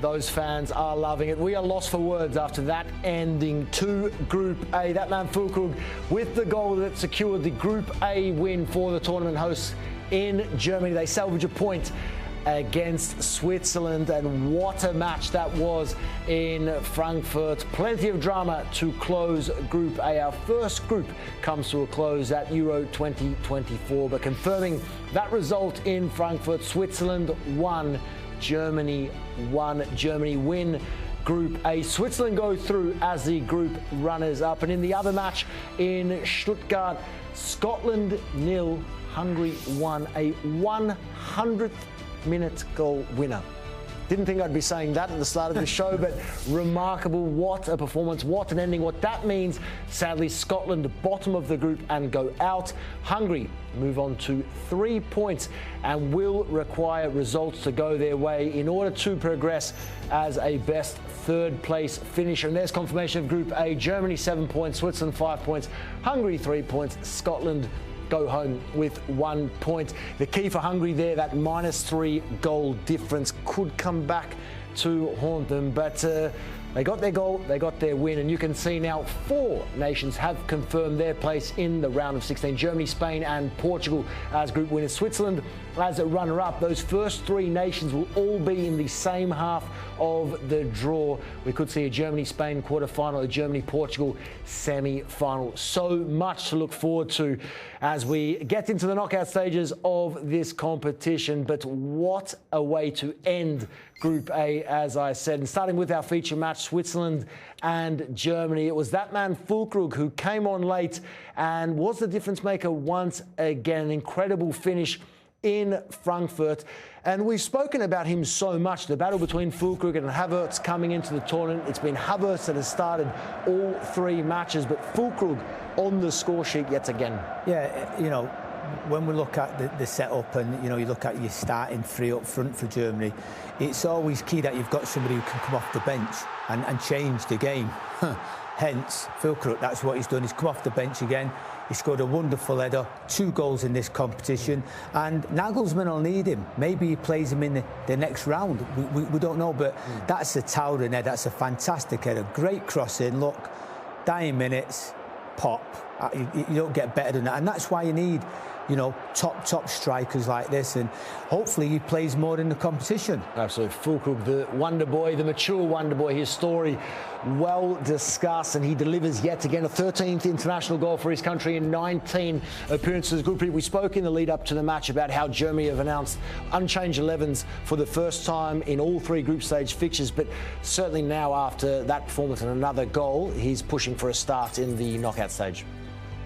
Those fans are loving it. We are lost for words after that ending to Group A. That man Füllkrug with the goal that secured the Group A win for the tournament hosts in Germany. They salvage a point against Switzerland, and what a match that was in Frankfurt. Plenty of drama to close Group A. Our first group comes to a close at Euro 2024, but confirming that result in Frankfurt, Switzerland won, Germany won. Germany win Group A. Switzerland go through as the group runners-up, and in the other match in Stuttgart, Scotland 0, Hungary 1, a 100th minute goal winner. Didn't think I'd be saying that at the start of the show, but remarkable. What a performance, what an ending. What that means, sadly, Scotland bottom of the group and go out. Hungary move on to 3 points and will require results to go their way in order to progress as a best third place finisher. And there's confirmation of Group A. Germany 7 points, Switzerland 5 points, Hungary 3 points, Scotland go home with 1 point. The key for Hungary there, that -3 goal difference, could come back to haunt them, but they got their goal, they got their win, and you can see now 4 nations have confirmed their place in the round of 16. Germany, Spain and Portugal as group winners. Switzerland as a runner-up. Those first 3 nations will all be in the same half of the draw. We could see a Germany-Spain quarter-final, a Germany-Portugal semi-final. So much to look forward to as we get into the knockout stages of this competition. But what a way to end Group A, as I said. And starting with our feature match, Switzerland and Germany. It was that man Füllkrug who came on late and was the difference maker once again. An incredible finish in Frankfurt. And we've spoken about him so much, the battle between Füllkrug and Havertz coming into the tournament. It's been Havertz that has started all 3 matches, but Füllkrug on the score sheet yet again. Yeah, you know, when we look at the setup and, you know, you look at your starting 3 up front for Germany, it's always key that you've got somebody who can come off the bench and change the game. Hence, Füllkrug, that's what he's done. He's come off the bench again. He scored a wonderful header, 2 goals in this competition, and Nagelsmann will need him. Maybe he plays him in the next round. We don't know, but that's a towering header. That's a fantastic header. Great cross in. Look, dying minutes, pop. You don't get better than that, and that's why you need, you know, top strikers like this, and hopefully he plays more in the competition. Absolutely. Füllkrug, the wonder boy, the mature wonder boy. His story well discussed, and he delivers yet again a 13th international goal for his country in 19 appearances. Gurpreet, we spoke in the lead up to the match about how Germany have announced unchanged 11s for the first time in all 3 group stage fixtures, but certainly now after that performance and another goal, he's pushing for a start in the knockout stage.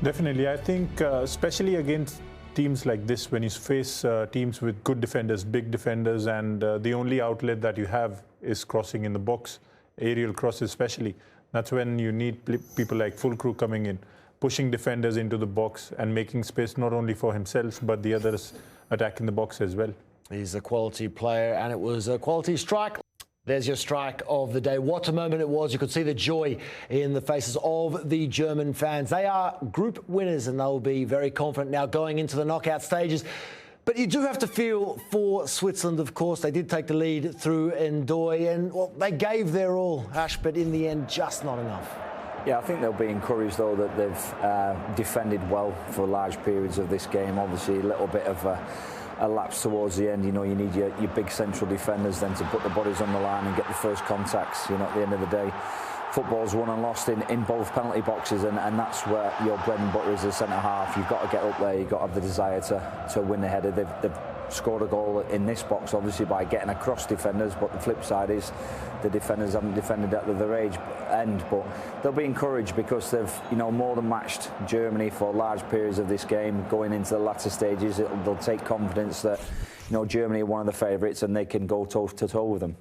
Definitely. I think especially against teams like this, when you face teams with good defenders, big defenders, and the only outlet that you have is crossing in the box, aerial crosses especially. That's when you need people like Füllkrug coming in, pushing defenders into the box and making space not only for himself, but the others attacking the box as well. He's a quality player, and it was a quality strike. There's your strike of the day. What a moment it was. You could see the joy in the faces of the German fans. They are group winners, and they'll be very confident now going into the knockout stages. But you do have to feel for Switzerland, of course. They did take the lead through Ndoye, and well, they gave their all, Ash, but in the end, just not enough. Yeah, I think they'll be encouraged, though, that they've defended well for large periods of this game. Obviously, a little bit of a lapse towards the end. You know, you need your big central defenders then to put the bodies on the line and get the first contacts. You know, at the end of the day, football's won and lost in both penalty boxes, and that's where your bread and butter is the centre half. You've got to get up there. You've got to have the desire to win the header. They've scored a goal in this box, obviously, by getting across defenders, but the flip side is the defenders haven't defended at their end. But they'll be encouraged because they've, you know, more than matched Germany for large periods of this game. Going into the latter stages, they'll take confidence that, you know, Germany are one of the favourites and they can go toe to toe with them.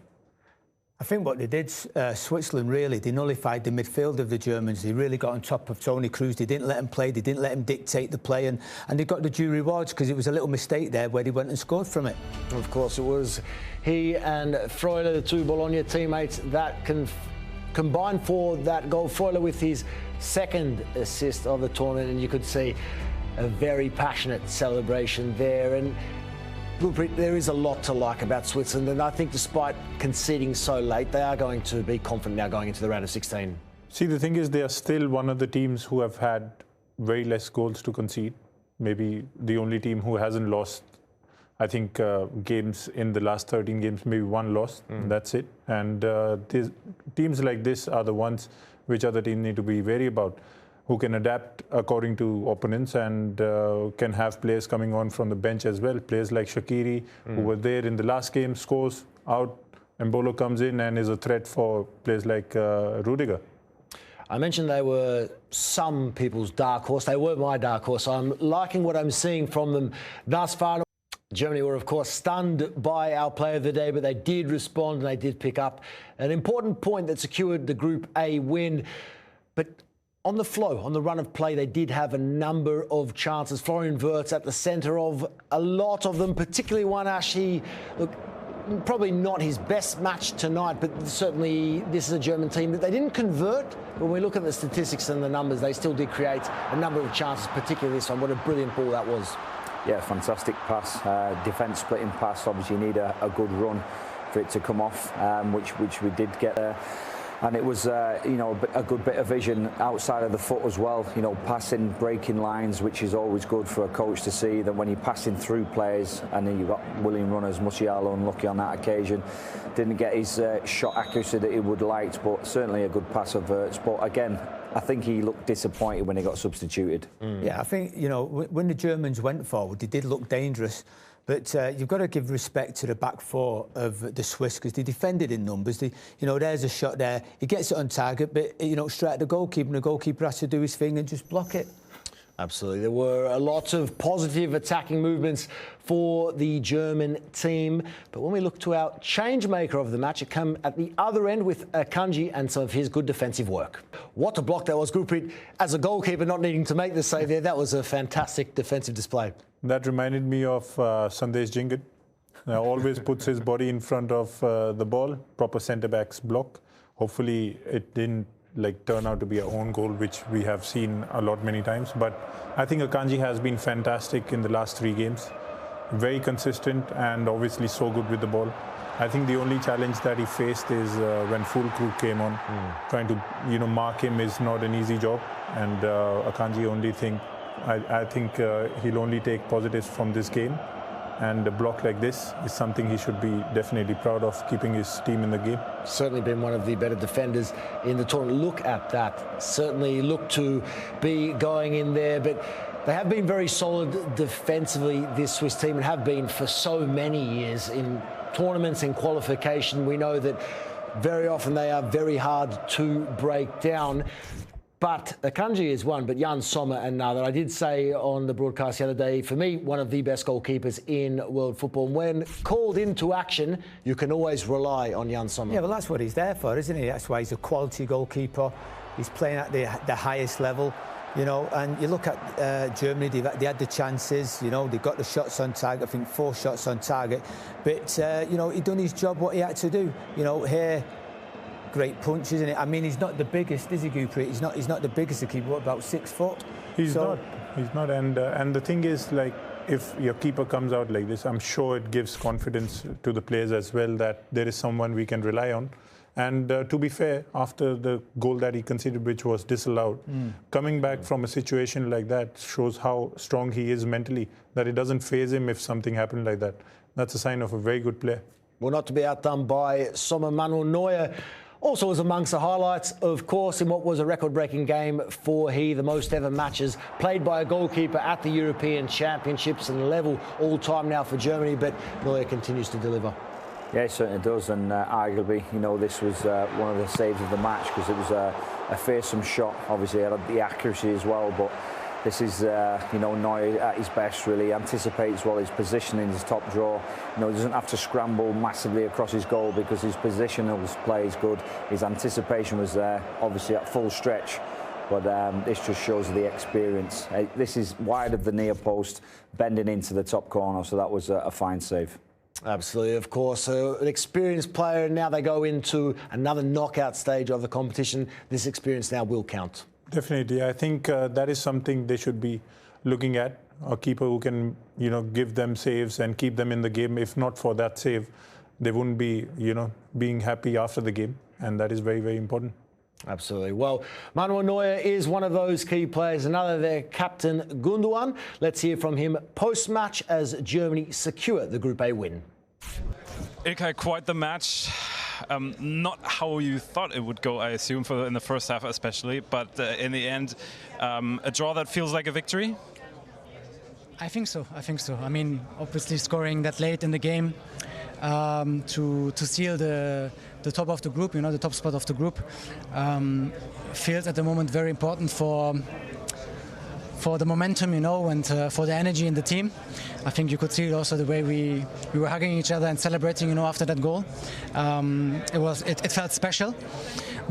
I think what they did, Switzerland, really, they nullified the midfield of the Germans. They really got on top of Toni Kroos. They didn't let him play. They didn't let him dictate the play. And they got the due rewards because it was a little mistake there where they went and scored from it. Of course, it was he and Freuler, the 2 Bologna teammates, that combined for that goal. Freuler with his 2nd assist of the tournament, and you could see a very passionate celebration there. And Gurpreet, there is a lot to like about Switzerland, and I think despite conceding so late, they are going to be confident now going into the round of 16. See, the thing is, they are still one of the teams who have had very less goals to concede. Maybe the only team who hasn't lost, I think, games in the last 13 games, maybe one loss, that's it. And teams like this are the ones which other teams need to be wary about, who can adapt according to opponents and can have players coming on from the bench as well. Players like Shaqiri, who were there in the last game, scores out, Mbolo comes in and is a threat for players like Rudiger. I mentioned they were some people's dark horse. They were my dark horse. I'm liking what I'm seeing from them thus far. Germany were, of course, stunned by our player of the day, but they did respond and they did pick up an important point that secured the Group A win. But on the flow, on the run of play, they did have a number of chances. Florian Wirtz at the centre of a lot of them, particularly one, Ash. Look, probably not his best match tonight, but certainly this is a German team that they didn't convert. When we look at the statistics and the numbers, they still did create a number of chances, particularly this one. What a brilliant ball that was. Yeah, fantastic pass, defence splitting pass. Obviously, you need a good run for it to come off, which we did get there. And it was, you know, a good bit of vision outside of the foot as well. You know, passing, breaking lines, which is always good for a coach to see. That when you're passing through players, and then you've got willing runners, Musiala unlucky on that occasion, didn't get his shot accuracy that he would liked, but certainly a good pass of Wirtz. But again, I think he looked disappointed when he got substituted. Yeah, I think, you know, when the Germans went forward, they did look dangerous. But you've got to give respect to the back four of the Swiss, because they defended in numbers. You know, there's a shot there. He gets it on target, but, you know, straight at the goalkeeper, and the goalkeeper has to do his thing and just block it. Absolutely. There were a lot of positive attacking movements for the German team. But when we look to our change maker of the match, it came at the other end with Akanji and some of his good defensive work. What a block that was, Gurpreet. As a goalkeeper not needing to make the save there, that was a fantastic defensive display. That reminded me of Sandesh Jhingan. Always puts his body in front of the ball, proper centre-back's block. Hopefully it didn't turn out to be our own goal, which we have seen many times. But I think Akanji has been fantastic in the last 3 games. Very consistent and obviously so good with the ball. I think the only challenge that he faced is when Füllkrug came on. Trying to, you know, mark him is not an easy job. And Akanji I think he'll only take positives from this game. And a block like this is something he should be definitely proud of, keeping his team in the game. Certainly been one of the better defenders in the tournament. Look at that. Certainly look to be going in there. But they have been very solid defensively, this Swiss team, and have been for so many years in tournaments, in qualification. We know that very often they are very hard to break down. But Akanji is one, but Jan Sommer another. I did say on the broadcast the other day, for me, one of the best goalkeepers in world football. And when called into action, you can always rely on Jan Sommer. Yeah, well, that's what he's there for, isn't he? That's why he's a quality goalkeeper. He's playing at the highest level, you know. And you look at Germany, they had the chances, you know, they got the shots on target, I think 4 shots on target. But, you know, he done his job, what he had to do. You know, here, great punch, isn't it? I mean, he's not the biggest, is he, Gurpreet? He's not the biggest keeper. What, about 6 foot? He's not. And the thing is, like, if your keeper comes out like this, I'm sure it gives confidence to the players as well that there is someone we can rely on. And to be fair, after the goal that he conceded, which was disallowed, coming back from a situation like that shows how strong he is mentally, that it doesn't faze him if something happened like that. That's a sign of a very good player. Well, not to be outdone by Sommer. Manuel Neuer also was amongst the highlights, of course, in what was a record-breaking game for the most ever matches played by a goalkeeper at the European Championships, and level all-time now for Germany, but Neuer continues to deliver. Yeah, it certainly does, and arguably, you know, this was one of the saves of the match, because it was a fearsome shot. Obviously, it had the accuracy as well, but this is, you know, Neuer at his best, really. Anticipates well his position in his top draw. You know, he doesn't have to scramble massively across his goal because his positional play is good. His anticipation was there, obviously at full stretch. But this just shows the experience. This is wide of the near post, bending into the top corner, so that was a fine save. Absolutely, of course. An experienced player, and now they go into another knockout stage of the competition. This experience now will count. Definitely. I think that is something they should be looking at. a keeper who can, give them saves and keep them in the game. If not for that save, they wouldn't be, being happy after the game. And that is very, very important. Absolutely. Well, Manuel Neuer is one of those key players. Another, their captain, Gündoğan. Let's hear from him post-match as Germany secure the Group A win. İlkay, quite the match. Not how you thought it would go, I assume, in the first half especially. But in the end, a draw that feels like a victory? I think so. I mean, obviously scoring that late in the game to seal the top of the group, the top spot of the group, feels at the moment very important for the momentum, and for the energy in the team. I think you could see it also the way we were hugging each other and celebrating, after that goal. It felt special,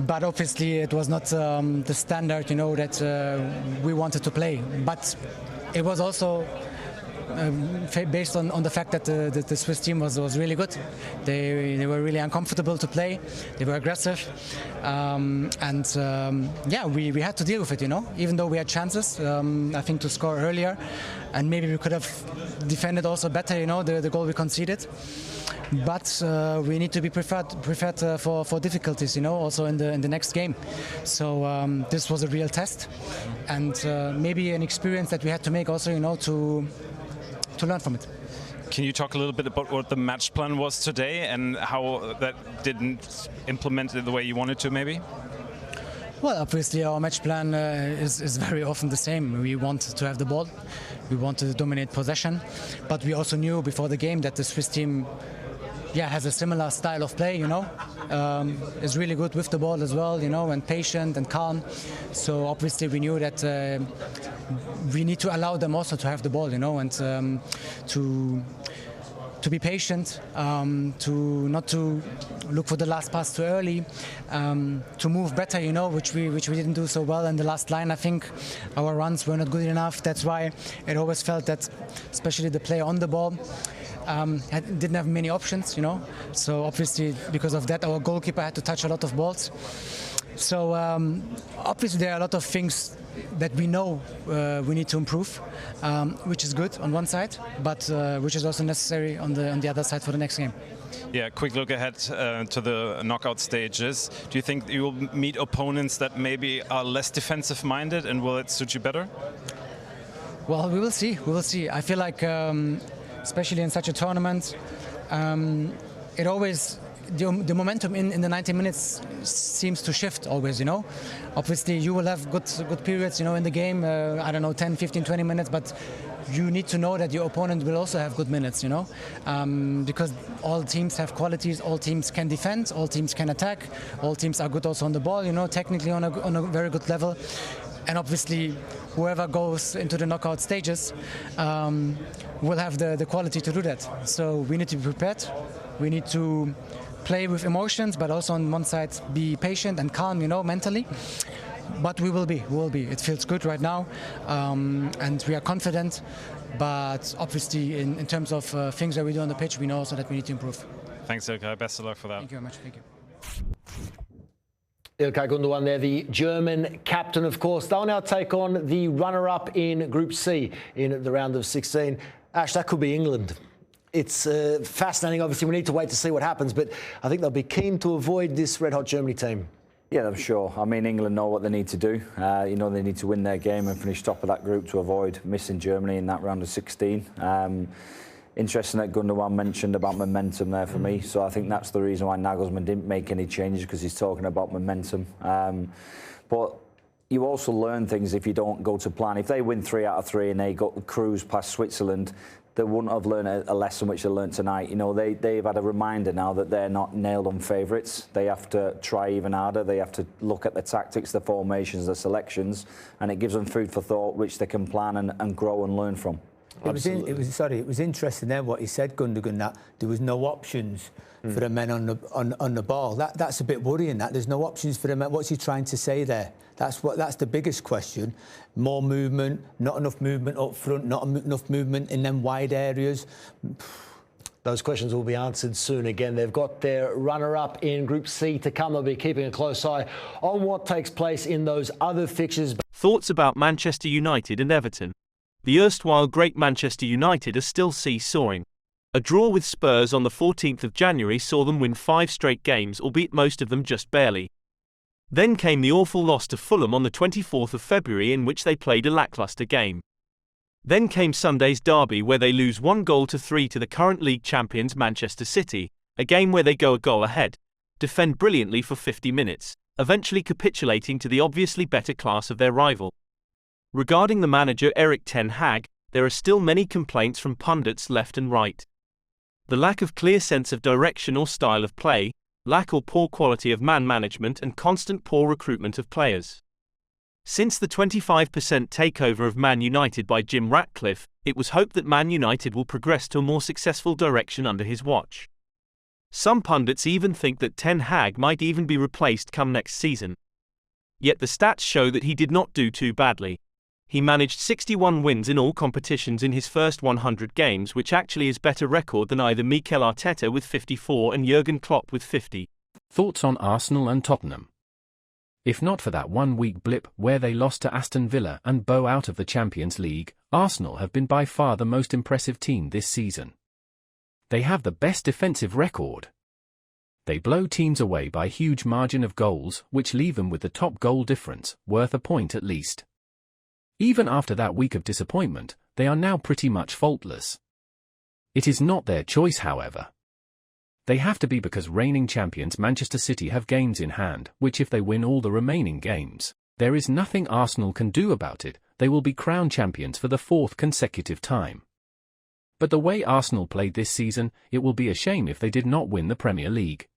but obviously it was not the standard, that we wanted to play. But it was also based on the fact that the Swiss team was really good. They were really uncomfortable to play. They were aggressive, we had to deal with it. Even though we had chances, I think, to score earlier, and maybe we could have defended also better. The goal we conceded. But we need to be prepared for difficulties, also in the next game. So this was a real test, and maybe an experience that we had to make also, to learn from it. Can you talk a little bit about what the match plan was today and how that didn't implement it the way you wanted to, maybe? Well, obviously our match plan is very often the same. We want to have the ball, we want to dominate possession, but we also knew before the game that the Swiss team has a similar style of play, is really good with the ball as well, and patient and calm. So obviously we knew that we need to allow them also to have the ball, and to be patient, to not to look for the last pass too early, to move better, which we didn't do so well in the last line. I think our runs were not good enough. That's why it always felt that, especially the player on the ball, didn't have many options, So obviously, because of that, our goalkeeper had to touch a lot of balls. So obviously, there are a lot of things that we know we need to improve, which is good on one side, but which is also necessary on the other side for the next game. Yeah, quick look ahead to the knockout stages. Do you think you will meet opponents that maybe are less defensive-minded, and will it suit you better? Well, we will see. I feel like, especially in such a tournament, it always the momentum in the 90 minutes seems to shift always. Obviously you will have good periods, in the game. 10, 15, 20 minutes, but you need to know that your opponent will also have good minutes. Because all teams have qualities. All teams can defend. All teams can attack. All teams are good also on the ball. Technically on a very good level. And obviously, whoever goes into the knockout stages will have the quality to do that. So we need to be prepared. We need to play with emotions, but also on one side be patient and calm, mentally. But we will be. It feels good right now, and we are confident. But obviously, in terms of things that we do on the pitch, we know also that we need to improve. Thanks, İlkay. Best of luck for that. Thank you very much. Thank you. İlkay Gündoğan there, the German captain, of course. They'll now take on the runner-up in Group C in the round of 16. Ash, that could be England. It's fascinating. Obviously, we need to wait to see what happens, but I think they'll be keen to avoid this red-hot Germany team. Yeah, I'm sure. I mean, England know what they need to do. They need to win their game and finish top of that group to avoid missing Germany in that round of 16. Interesting that Gündoğan mentioned about momentum there for me. So I think that's the reason why Nagelsmann didn't make any changes, because he's talking about momentum. But you also learn things if you don't go to plan. If they win 3 out of 3 and they go cruise past Switzerland, they wouldn't have learned a lesson which they learned tonight. They've had a reminder now that they're not nailed-on favourites. They have to try even harder. They have to look at the tactics, the formations, the selections, and it gives them food for thought, which they can plan and grow and learn from. It was interesting there what he said, Gündoğan, that there was no options for the men on the ball. That's a bit worrying. That there's no options for the men. What's he trying to say there? That's the biggest question. More movement, not enough movement up front, not enough movement in them wide areas. Those questions will be answered soon. Again, they've got their runner-up in Group C to come. They'll be keeping a close eye on what takes place in those other fixtures. Thoughts about Manchester United and Everton? The erstwhile great Manchester United are still seesawing. A draw with Spurs on the 14th of January saw them win 5 straight games, albeit most of them just barely. Then came the awful loss to Fulham on the 24th of February, in which they played a lacklustre game. Then came Sunday's derby, where they lose 1-3 to the current league champions Manchester City, a game where they go a goal ahead, defend brilliantly for 50 minutes, eventually capitulating to the obviously better class of their rival. Regarding the manager Erik ten Hag, there are still many complaints from pundits left and right. The lack of clear sense of direction or style of play, lack or poor quality of man management, and constant poor recruitment of players. Since the 25% takeover of Man United by Jim Ratcliffe, it was hoped that Man United will progress to a more successful direction under his watch. Some pundits even think that Ten Hag might even be replaced come next season. Yet the stats show that he did not do too badly. He managed 61 wins in all competitions in his first 100 games, which actually is better record than either Mikel Arteta with 54 and Jurgen Klopp with 50. Thoughts on Arsenal and Tottenham? If not for that 1-week blip where they lost to Aston Villa and bow out of the Champions League, Arsenal have been by far the most impressive team this season. They have the best defensive record. They blow teams away by huge margin of goals, which leave them with the top goal difference, worth a point at least. Even after that week of disappointment, they are now pretty much faultless. It is not their choice, however. They have to be, because reigning champions Manchester City have games in hand, which if they win all the remaining games, there is nothing Arsenal can do about it. They will be crowned champions for the 4th consecutive time. But the way Arsenal played this season, it will be a shame if they did not win the Premier League.